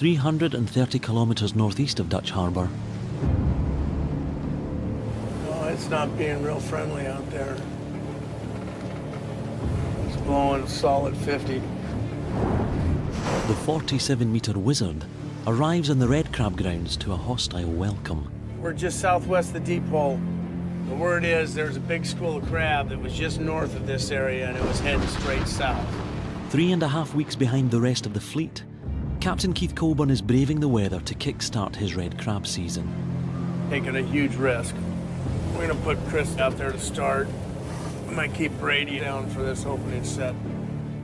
330 kilometres northeast of Dutch Harbour. Oh, it's not being real friendly out there. It's blowing a solid 50. The 47-metre Wizard arrives on the red crab grounds to a hostile welcome. We're just southwest of the Deep Hole. The word is there's a big school of crab that was just north of this area and it was heading straight south. 3.5 weeks behind the rest of the fleet, Captain Keith Colburn is braving the weather to kickstart his red crab season. Taking a huge risk. We're gonna put Chris out there to start. I might keep Brady down for this opening set.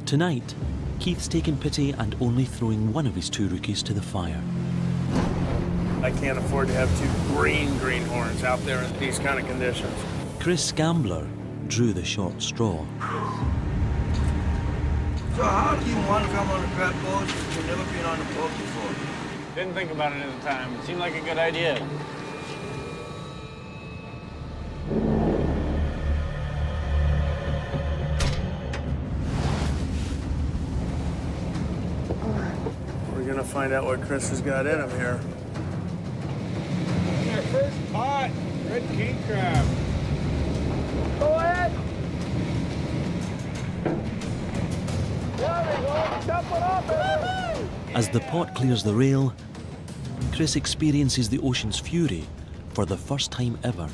Tonight, Keith's taking pity and only throwing one of his two rookies to the fire. I can't afford to have two greenhorns out there in these kind of conditions. Chris Gambler drew the short straw. So how do you want to come on a crab boat if you've never been on a boat before? Didn't think about it at the time. It seemed like a good idea. We're gonna find out what Chris has got in him here. Our first pot, red king crab. Go ahead. As the pot clears the rail, Chris experiences the ocean's fury for the first time ever.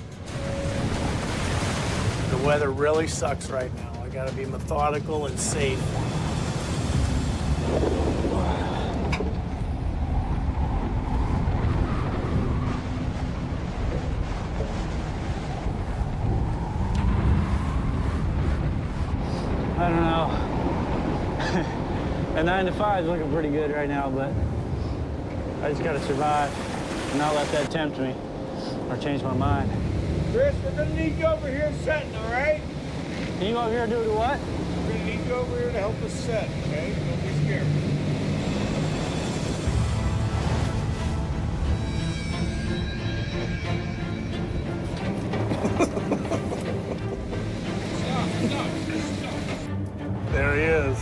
The weather really sucks right now. I gotta be methodical and safe. I don't know. A 9 to 5 is looking pretty good right now, but I just gotta survive and not let that tempt me or change my mind. Chris, we're gonna need you over here setting, all right? Can you go over here and do the what? We're gonna need you over here to help us set, okay? Don't be scared. There he is.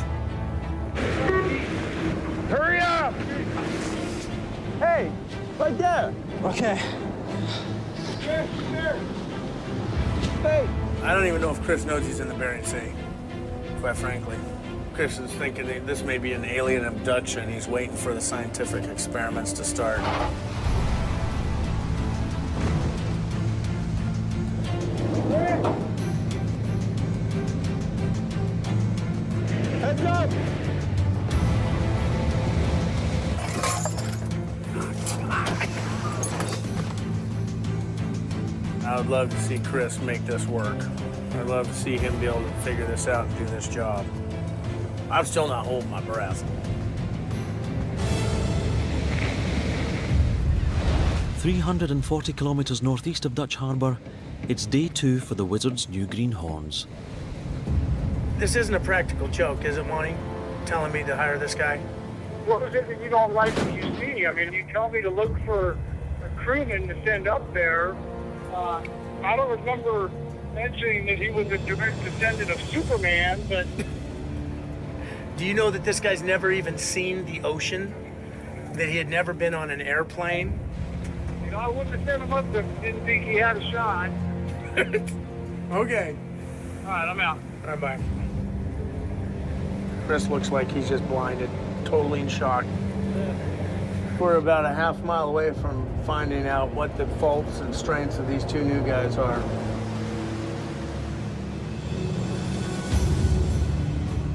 Hurry up! Hey, right there. Okay. There. Hey. I don't even know if Chris knows he's in the Bering Sea, quite frankly. Chris is thinking that this may be an alien abduction. He's waiting for the scientific experiments to start. Heads up! I would love to see Chris make this work. I'd love to see him be able to figure this out and do this job. I'm still not holding my breath. 340 kilometres northeast of Dutch Harbour, it's day 2 for the Wizard's new greenhorns. This isn't a practical joke, is it, Monty? Telling me to hire this guy? What is it that you don't like what you see? I mean, you tell me to look for a crewman to send up there. I don't remember mentioning that he was a direct descendant of Superman, but... Do you know that this guy's never even seen the ocean? That he had never been on an airplane? You know, I wouldn't have sent him up if I didn't think he had a shot. Okay. All right, I'm out. All right, bye. Chris looks like he's just blinded, totally in shock. We're about a half mile away from finding out what the faults and strengths of these two new guys are.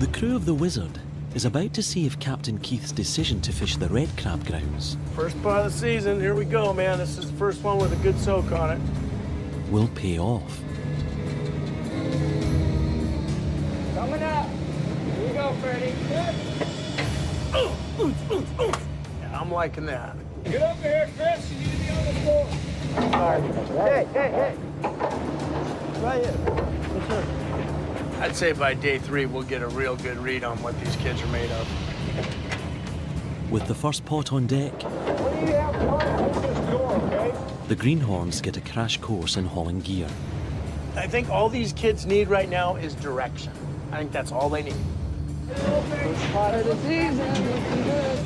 The crew of the Wizard is about to see if Captain Keith's decision to fish the red crab grounds First part of the season, here we go, man. This is the first one with a good soak on it. will pay off. Coming up. Here you go, Freddie. Yeah, I'm liking that. Get over here, Chris. You need to be on the floor. Hey. Right here. Yes, sir. I'd say by day 3, we'll get a real good read on what these kids are made of. With the first pot on deck, What do you have to hold this door, okay? the greenhorns get a crash course in hauling gear. I think all these kids need right now is direction. I think that's all they need. First pot of the season. Looking good.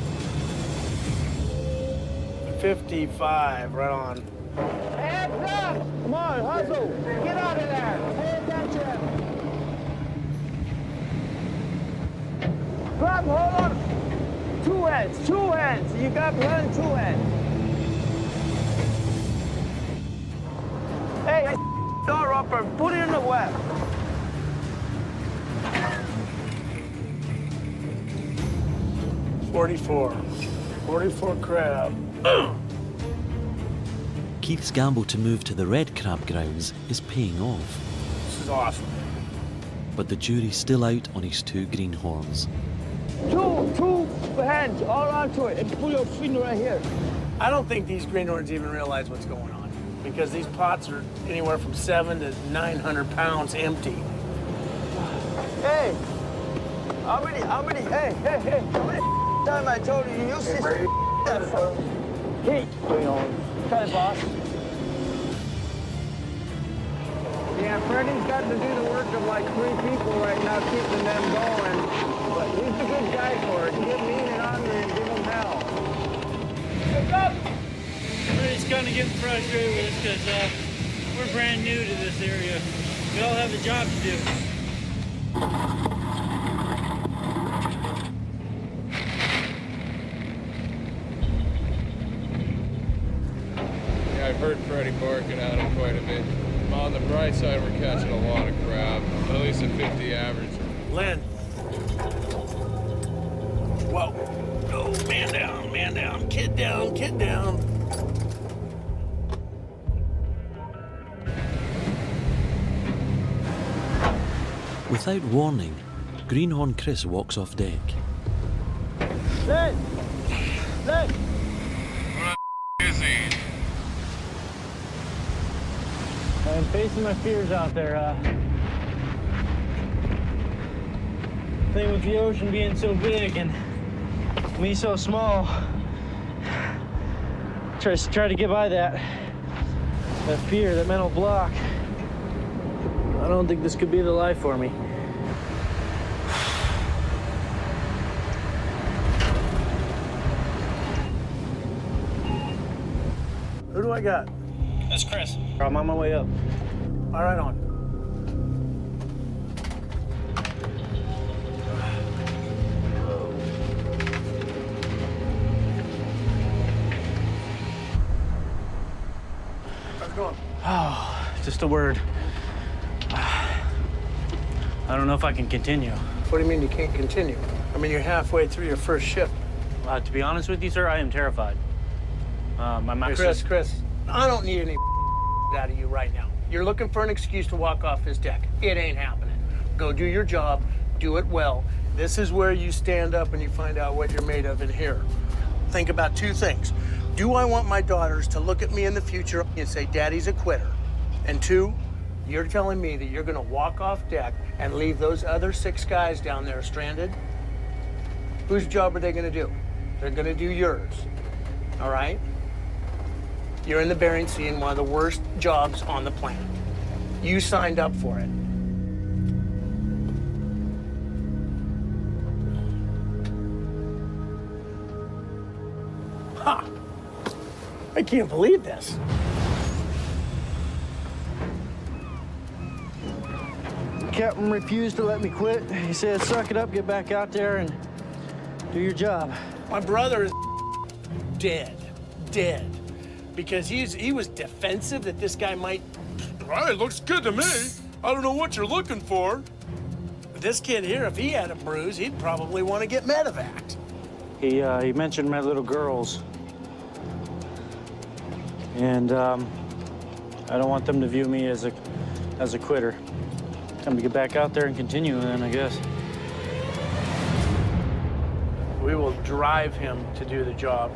55, right on. Hands up! Come on, hustle! Get out of there! Pay attention! Grab, hold on! Two hands! You got run 2 hands. Hey, door upper, put it in the web. $44 crab. Keith's gamble to move to the red crab grounds is paying off, This is awesome. but the jury's still out on his 2 greenhorns. Two hands, all onto it, and pull your finger right here. I don't think these greenhorns even realize what's going on because these pots are anywhere from 700 to 900 pounds empty. Hey, how many, hey, how many time I told you use this stuff? Hey, okay, boss. Yeah, Freddie's got to do the work of like 3 people right now, keeping them going. But he's a good guy for it. Get mean and angry and give him hell. Wake up! Freddie's kind of getting frustrated with us because we're brand new to this area. We all have a job to do. Yeah, I've heard Freddie barking at him quite a bit. On the bright side, we're catching a lot of crab, at least a 50 average. Len. Whoa. Oh, man down. Kid down. Without warning, Greenhorn Chris walks off deck. Len! I'm facing my fears out there. Thing with the ocean being so big and me so small. Try to get by that fear, that mental block. I don't think this could be the life for me. Who do I got? That's Chris. I'm on my way up. All right, on. How's it going? Oh, just a word. I don't know if I can continue. What do you mean you can't continue? I mean, you're halfway through your first shift. To be honest with you, sir, I am terrified. My Chris, I don't need any out of you right now. You're looking for an excuse to walk off this deck. It ain't happening. Go do your job, do it well. This is where you stand up and you find out what you're made of in here. Think about 2 things. Do I want my daughters to look at me in the future and say, Daddy's a quitter? And 2, you're telling me that you're gonna walk off deck and leave those other 6 guys down there stranded? Whose job are they gonna do? They're gonna do yours, all right? You're in the Bering Sea in one of the worst jobs on the planet. You signed up for it. Ha! I can't believe this. Captain refused to let me quit. He said, suck it up, get back out there and do your job. My brother is dead. Because he was defensive that this guy might. Well, it looks good to me. I don't know what you're looking for. This kid here, if he had a bruise, he'd probably want to get medevaced. He mentioned my little girls. And I don't want them to view me as a quitter. Time to get back out there and continue then, I guess. We will drive him to do the job.